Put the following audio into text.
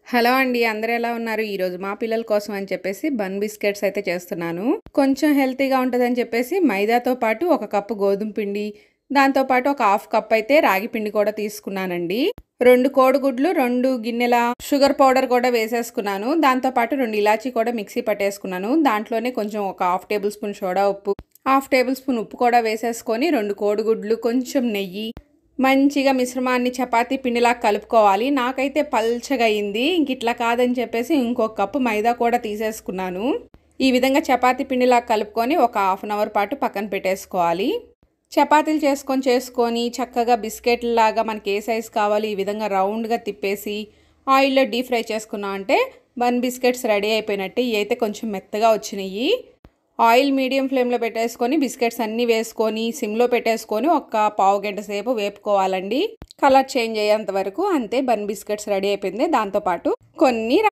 Hello అండి. అందరూ ఎలా ఉన్నారు? ఈరోజు మా పిల్లల కోసం అని చెప్పేసి బన్ బిస్కెట్స్ అయితే చేస్తున్నాను. కొంచెం హెల్తీగా ఉంటదని చెప్పేసి మైదాతో పాటు ఒక కప్పు గోధుమ పిండి, దాంతో పాటు ఒక హాఫ్ కప్ అయితే రాగి పిండి కూడా తీసుకున్నానండి. 2 కోడిగుడ్లు, 2 గిన్నెల షుగర్ పౌడర్ కూడా వేసేసుకున్నాను. దాంతో పాటు 2 ఇలాచీ కూడా మిక్సీ పట్టేసుకున్నాను. దాంట్లోనే కొంచెం ఒక హాఫ్ టేబుల్ స్పూన్ సోడా ఉప్పు, హాఫ్ టేబుల్ స్పూన్ ఉప్పు కూడా వేసేసుకొని 2 కోడిగుడ్లు, కొంచెం నెయ్యి, మంచిగా మిశ్రమాన్ని చపాతీ పిండిలా కలుపుకోవాలి. నాకైతే పల్చగా అయింది. ఇంక ఇట్లా కాదని చెప్పేసి ఇంకొక కప్పు మైదా కూడా తీసేసుకున్నాను. ఈ విధంగా చపాతీ పిండిలా కలుపుకొని ఒక హాఫ్ అన్ అవర్ పాటు పక్కన పెట్టేసుకోవాలి. చపాతీలు చేసుకొని చక్కగా బిస్కెట్లలాగా మనకి ఏ సైజు కావాలో ఈ విధంగా రౌండ్గా తిప్పేసి ఆయిల్లో డీప్ ఫ్రై చేసుకున్నాం అంటే బన్ బిస్కెట్స్ రెడీ అయిపోయినట్టే. ఇవి అయితే కొంచెం మెత్తగా వచ్చినాయి. ఆయిల్ మీడియం ఫ్లేమ్లో పెట్టేసుకొని బిస్కెట్స్ అన్నీ వేసుకొని సిమ్లో పెట్టేసుకొని ఒక పావు గంట సేపు వేపుకోవాలండి. కలర్ చేంజ్ అయ్యేంత వరకు. అంతే, బన్ బిస్కెట్స్ రెడీ అయిపోయింది. దాంతోపాటు కొన్ని